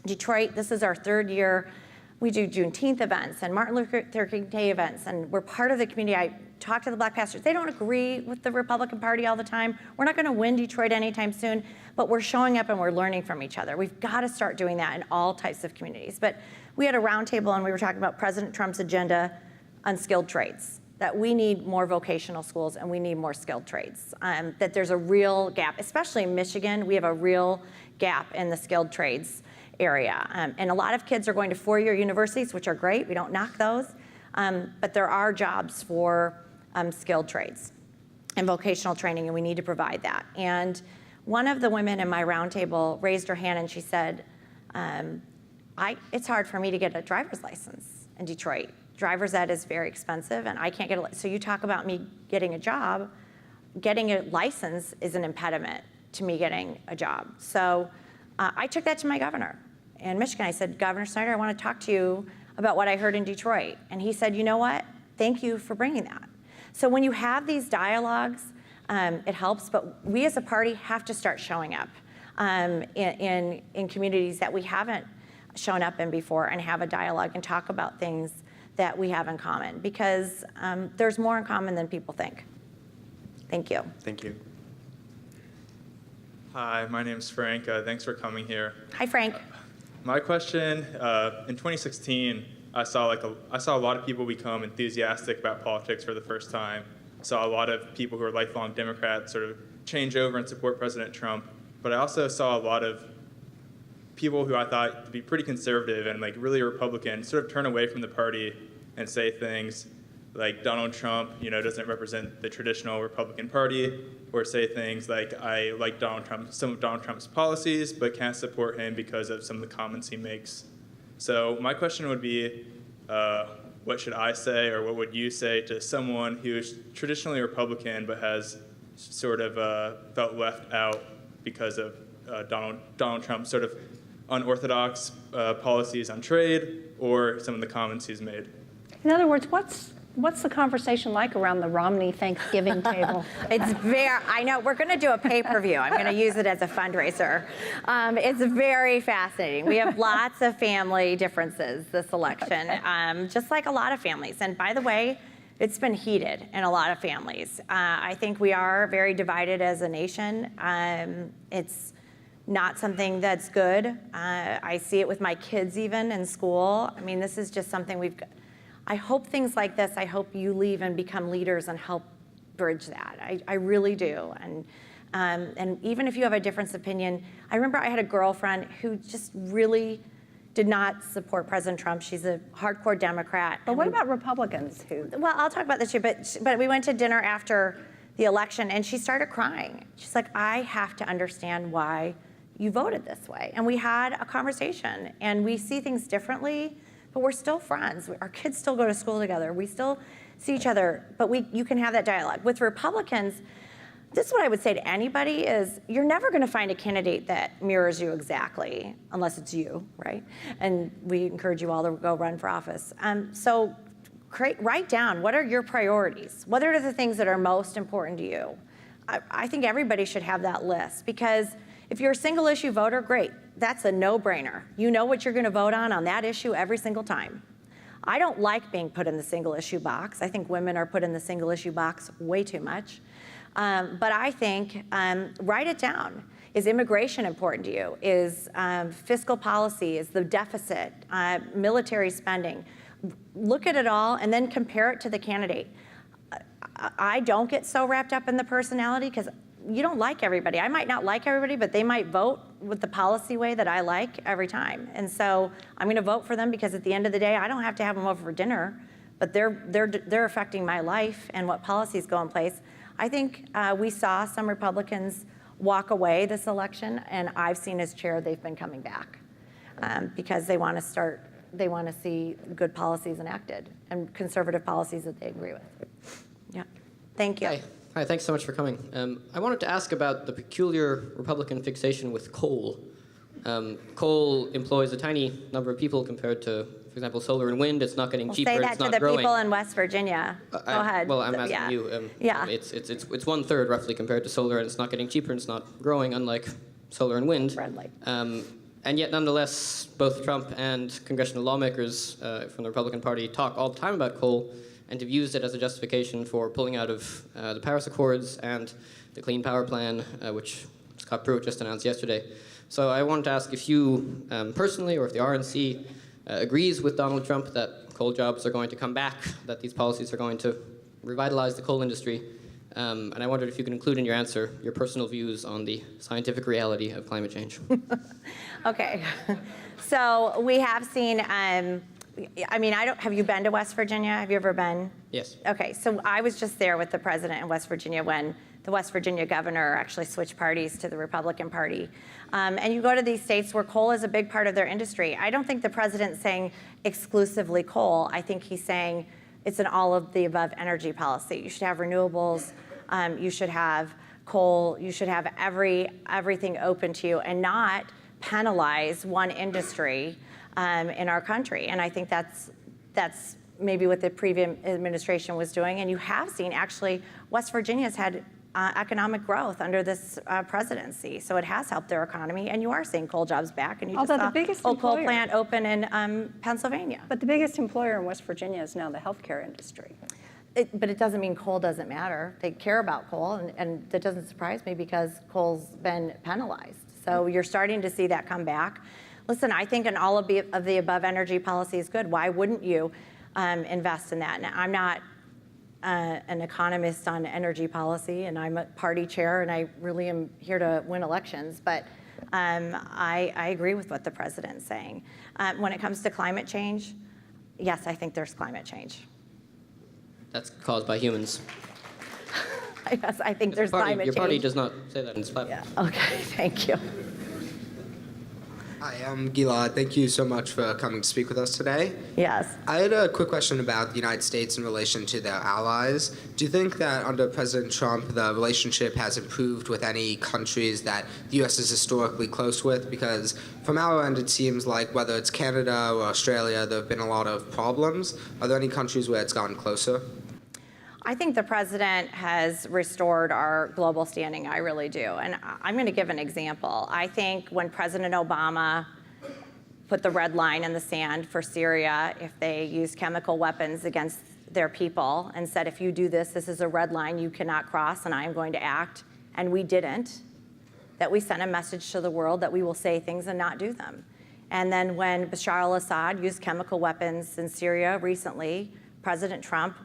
Detroit. This is our 3rd year. We do Juneteenth events and Martin Luther King Day events, and we're part of the community. I talk to the black pastors. They don't agree with the Republican Party all the time. We're not going to win Detroit anytime soon, but we're showing up and we're learning from each other. We've got to start doing that in all types of communities. But we had a roundtable, and we were talking about President Trump's agenda on skilled trades, that we need more vocational schools and we need more skilled trades, that there's a real gap, especially in Michigan. We have a real gap in the skilled trades area. And a lot of kids are going to 4-year universities, which are great. We don't knock those. But there are jobs for skilled trades and vocational training, and we need to provide that. And one of the women in my roundtable raised her hand and she said, it's hard for me to get a driver's license in Detroit. Driver's ed is very expensive, and I can't get a, so you talk about me getting a job, getting a license is an impediment to me getting a job. So I took that to my governor in Michigan. I said, Governor Snyder, I want to talk to you about what I heard in Detroit. And he said, you know what? Thank you for bringing that. So when you have these dialogues, it helps, but we as a party have to start showing up in communities that we haven't shown up in before, and have a dialogue and talk about things that we have in common, because there's more in common than people think. Thank you. Thank you. Hi, my name's Frank. Thanks for coming here. Hi, Frank. My question, in 2016, I saw a lot of people become enthusiastic about politics for the first time. I saw a lot of people who are lifelong Democrats sort of change over and support President Trump. But I also saw a lot of people who I thought to be pretty conservative and like really Republican sort of turn away from the party and say things like Donald Trump, doesn't represent the traditional Republican Party, or say things like I like some of Donald Trump's policies, but can't support him because of some of the comments he makes. So my question would be, what should I say or what would you say to someone who is traditionally Republican but has sort of felt left out because of Donald Trump's sort of unorthodox policies on trade or some of the comments he's made? In other words, what's the conversation like around the Romney Thanksgiving table? I know, we're gonna do a pay-per-view. I'm gonna use it as a fundraiser. It's very fascinating. We have lots of family differences this election, just like a lot of families. And by the way, it's been heated in a lot of families. I think we are very divided as a nation. It's not something that's good. I see it with my kids even in school. I mean, this is just something we've got. I hope things like this, I hope you leave and become leaders and help bridge that. I really do. And even if you have a different opinion, I remember I had a girlfriend who just really did not support President Trump. She's a hardcore Democrat. But what about Republicans who? Well, I'll talk about this too, but we went to dinner after the election and she started crying. She's like, I have to understand why you voted this way. And we had a conversation and we see things differently, but we're still friends. Our kids still go to school together. We still see each other, but you can have that dialogue. With Republicans, this is what I would say to anybody is you're never gonna find a candidate that mirrors you exactly, unless it's you, right? And we encourage you all to go run for office. So write down, what are your priorities? What are the things that are most important to you? I think everybody should have that list because if you're a single issue voter, great. That's a no-brainer. You know what you're gonna vote on that issue every single time. I don't like being put in the single issue box. I think women are put in the single issue box way too much. But I think, write it down. Is immigration important to you? Is fiscal policy? Is the deficit? Military spending? Look at it all and then compare it to the candidate. I don't get so wrapped up in the personality because you don't like everybody. I might not like everybody, but they might vote with the policy way that I like every time. And so I'm gonna vote for them because at the end of the day, I don't have to have them over for dinner, but they're affecting my life and what policies go in place. I think we saw some Republicans walk away this election, and I've seen as chair, they've been coming back because they want to see good policies enacted and conservative policies that they agree with. Yeah, thank you. Hi, thanks so much for coming. I wanted to ask about the peculiar Republican fixation with coal. Coal employs a tiny number of people compared to, for example, solar and wind. It's not getting cheaper. Say that it's to not the growing. people in West Virginia. Go ahead. Well, I'm asking you. It's 1/3 roughly compared to solar, and it's not getting cheaper, and it's not growing, unlike solar and wind. Red light. And yet, nonetheless, both Trump and congressional lawmakers from the Republican Party talk all the time about coal, and have used it as a justification for pulling out of the Paris Accords and the Clean Power Plan, which Scott Pruitt just announced yesterday. So I wanted to ask if you personally, or if the RNC agrees with Donald Trump that coal jobs are going to come back, that these policies are going to revitalize the coal industry. And I wondered if you could include in your answer your personal views on the scientific reality of climate change. Okay. So we have seen, have you been to West Virginia? Have you ever been? Yes. Okay, so I was just there with the president in West Virginia when the West Virginia governor actually switched parties to the Republican Party. And you go to these states where coal is a big part of their industry. I don't think the president's saying exclusively coal. I think he's saying it's an all of the above energy policy. You should have renewables, you should have coal, you should have everything open to you and not penalize one industry in our country. And I think that's maybe what the previous administration was doing. And you have seen, actually, West Virginia's had economic growth under this presidency. So it has helped their economy, and you are seeing coal jobs back. And you just saw a coal plant open in Pennsylvania. But the biggest employer in West Virginia is now the healthcare industry. But it doesn't mean coal doesn't matter. They care about coal, and that doesn't surprise me because coal's been penalized. So you're starting to see that come back. Listen, I think an all of the above energy policy is good. Why wouldn't you invest in that? Now, I'm not an economist on energy policy, and I'm a party chair, and I really am here to win elections, but I agree with what the president's saying. When it comes to climate change, yes, I think there's climate change. That's caused by humans. Yes, I think there's climate change. Your party does not say that in its platform. Yeah. Okay, thank you. Hi, I'm Gilad. Thank you so much for coming to speak with us today. Yes. I had a quick question about the United States in relation to their allies. Do you think that under President Trump, the relationship has improved with any countries that the U.S. is historically close with? Because from our end, it seems like whether it's Canada or Australia, there have been a lot of problems. Are there any countries where it's gotten closer? I think the president has restored our global standing. I really do. And I'm going to give an example. I think when President Obama put the red line in the sand for Syria, if they used chemical weapons against their people and said, if you do this, this is a red line you cannot cross and I am going to act, and we didn't, that we sent a message to the world that we will say things and not do them. And then when Bashar al-Assad used chemical weapons in Syria recently, President Trump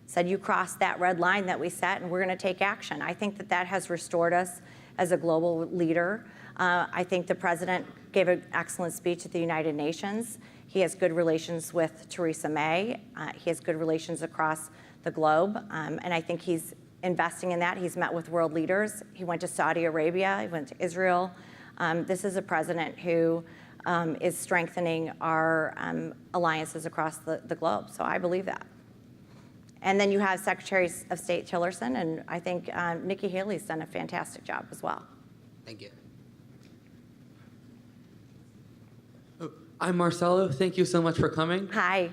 said, you crossed that red line that we set and we're going to take action. I think that that has restored us as a global leader. I think the president gave an excellent speech at the United Nations. He has good relations with Theresa May. He has good relations across the globe. And I think he's investing in that. He's met with world leaders. He went to Saudi Arabia. He went to Israel. This is a president who is strengthening our alliances across the globe. So I believe that. And then you have Secretary of State Tillerson, and I think Nikki Haley's done a fantastic job as well. Thank you. I'm Marcelo. Thank you so much for coming. Hi.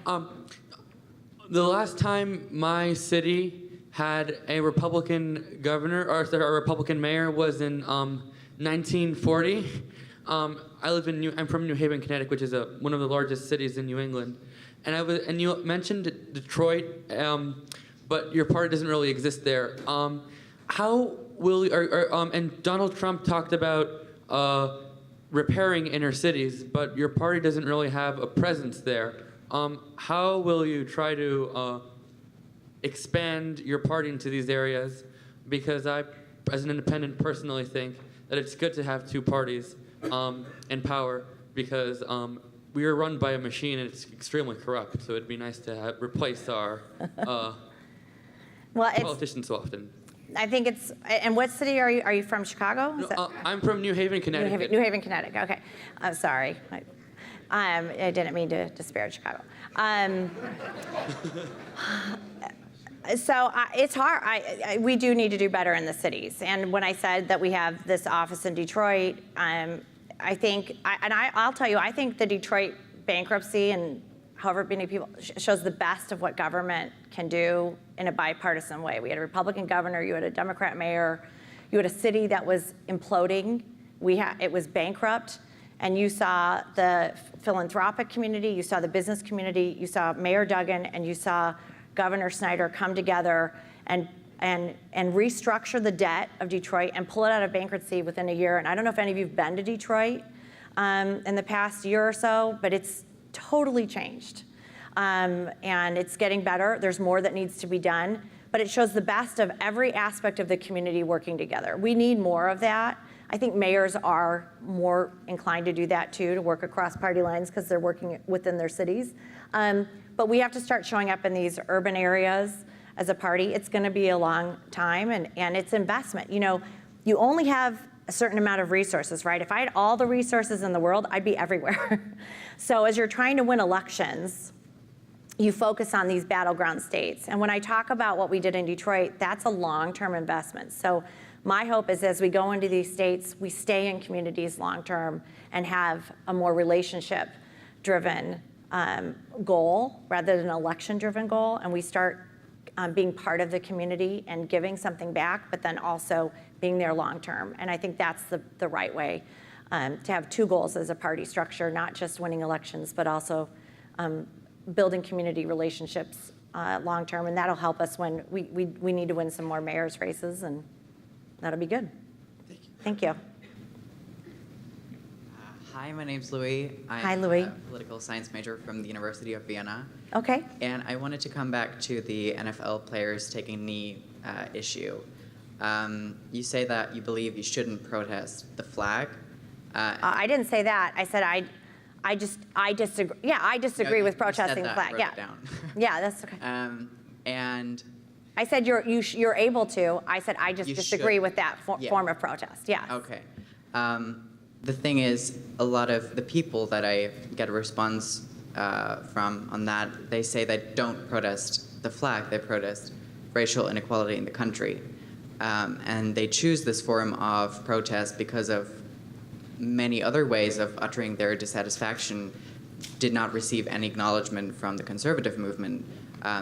The last time my city had a Republican governor, or sorry, a Republican mayor, was in 1940. I'm from New Haven, Connecticut, which is one of the largest cities in New England. And you mentioned Detroit, but your party doesn't really exist there. How will and Donald Trump talked about repairing inner cities, but your party doesn't really have a presence there. How will you try to expand your party into these areas? Because I, as an independent, personally think that it's good to have two parties in power, because we are run by a machine and it's extremely corrupt. So it'd be nice to replace our politicians so often. I think it's, and what city are you? Are you from Chicago? No, I'm from New Haven, Connecticut. New Haven, Connecticut, okay. I'm sorry. I didn't mean to disparage Chicago. So it's hard. We do need to do better in the cities. And when I said that we have this office in Detroit, I think, I'll tell you, I think the Detroit bankruptcy and however many people shows the best of what government can do in a bipartisan way. We had a Republican governor, you had a Democrat mayor, you had a city that was imploding. It was bankrupt, and you saw the philanthropic community, you saw the business community, you saw Mayor Duggan, and you saw Governor Snyder come together and restructure the debt of Detroit and pull it out of bankruptcy within a year. And I don't know if any of you have been to Detroit in the past year or so, but it's totally changed. And it's getting better. There's more that needs to be done, but it shows the best of every aspect of the community working together. We need more of that. I think mayors are more inclined to do that too, to work across party lines because they're working within their cities. But we have to start showing up in these urban areas as a party. It's going to be a long time, and it's investment. You know, you only have a certain amount of resources, right? If I had all the resources in the world, I'd be everywhere. So as you're trying to win elections, you focus on these battleground states. And when I talk about what we did in Detroit, that's a long-term investment. So my hope is as we go into these states, we stay in communities long-term and have a more relationship-driven goal rather than an election-driven goal, and we start being part of the community and giving something back, but then also being there long-term. And I think that's the right way to have two goals as a party structure, not just winning elections, but also building community relationships long-term. And that'll help us when we need to win some more mayor's races, and that'll be good. Thank you. Thank you. Hi, my name's Louis. Hi, Louis. I'm a political science major from the University of Vienna. Okay. And I wanted to come back to the NFL players taking knee issue. You say that you believe you shouldn't protest the flag. I didn't say that. I said I disagree. Yeah, I disagree with protesting the flag. Yeah. Down. Yeah, that's okay. And I said you're able to. I said I just disagree with that form of protest. Yeah. Okay. the thing is, a lot of the people that I get a response from on that, they say they don't protest the flag, they protest racial inequality in the country. And they choose this form of protest because of many other ways of uttering their dissatisfaction did not receive any acknowledgement from the conservative movement.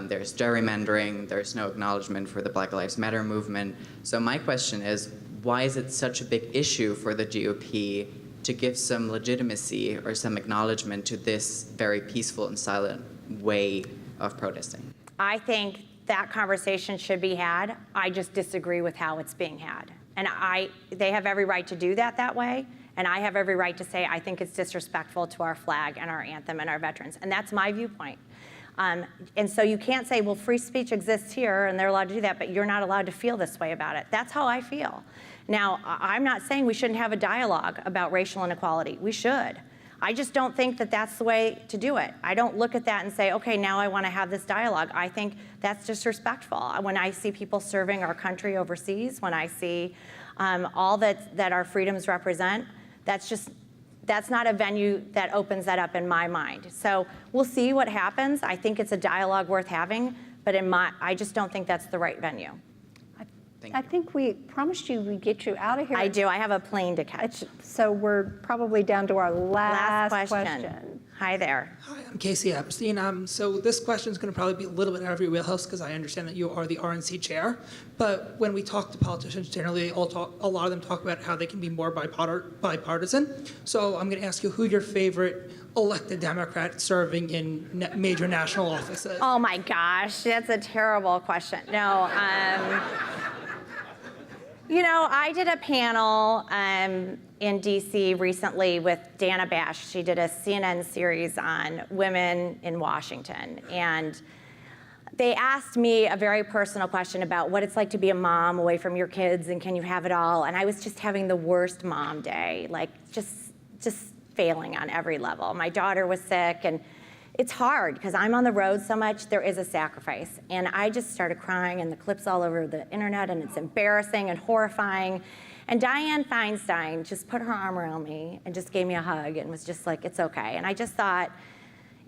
There's gerrymandering, there's no acknowledgement for the Black Lives Matter movement. So my question is, why is it such a big issue for the GOP to give some legitimacy or some acknowledgement to this very peaceful and silent way of protesting? I think that conversation should be had. I just disagree with how it's being had. And they have every right to do that way. And I have every right to say I think it's disrespectful to our flag and our anthem and our veterans. And that's my viewpoint. And so you can't say, well, free speech exists here and they're allowed to do that, but you're not allowed to feel this way about it. That's how I feel. Now, I'm not saying we shouldn't have a dialogue about racial inequality. We should. I just don't think that that's the way to do it. I don't look at that and say, okay, now I want to have this dialogue. I think that's disrespectful. When I see people serving our country overseas, when I see all that our freedoms represent, that's not a venue that opens that up in my mind. So we'll see what happens. I think it's a dialogue worth having, but I just don't think that's the right venue. I think we promised you we'd get you out of here. I do. I have a plane to catch. So we're probably down to our last question. Hi there. Hi, I'm Casey Epstein. So this question is going to probably be a little bit out of your wheelhouse because I understand that you are the RNC chair. But when we talk to politicians, generally, a lot of them talk about how they can be more bipartisan. So I'm going to ask you who your favorite elected Democrat serving in major national offices. Oh my gosh, that's a terrible question. No. You know, I did a panel in DC recently with Dana Bash. She did a CNN series on women in Washington. And they asked me a very personal question about what it's like to be a mom away from your kids and can you have it all? And I was just having the worst mom day, like just failing on every level. My daughter was sick and it's hard because I'm on the road so much, there is a sacrifice. And I just started crying and the clips all over the internet and it's embarrassing and horrifying. And Dianne Feinstein just put her arm around me and just gave me a hug and was just like, it's okay. And I just thought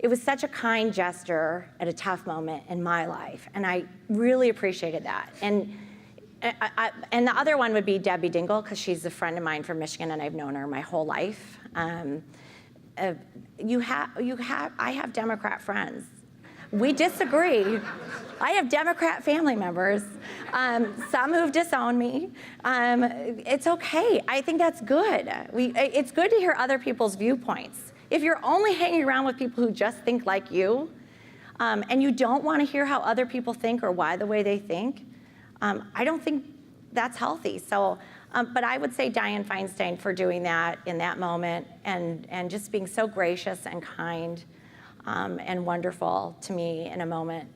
it was such a kind gesture at a tough moment in my life. And I really appreciated that. And the other one would be Debbie Dingell because she's a friend of mine from Michigan and I've known her my whole life. I have Democrat friends. We disagree. I have Democrat family members, some who've disowned me. It's okay. I think that's good. It's good to hear other people's viewpoints. If you're only hanging around with people who just think like you, and you don't want to hear how other people think or why the way they think, I don't think that's healthy. So. But I would say Dianne Feinstein for doing that in that moment and just being so gracious and kind and wonderful to me in a moment,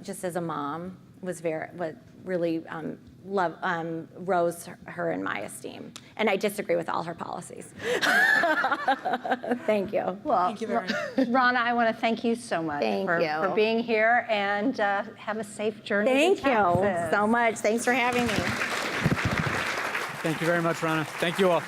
just as a mom, was really rose her in my esteem. And I disagree with all her policies. Thank you. Well, Thank you very much. Ronna, I want to thank you so much for being here and have a safe journey. Thank to Texas. you so much. Thanks for having me. Thank you very much, Ronna. Thank you all.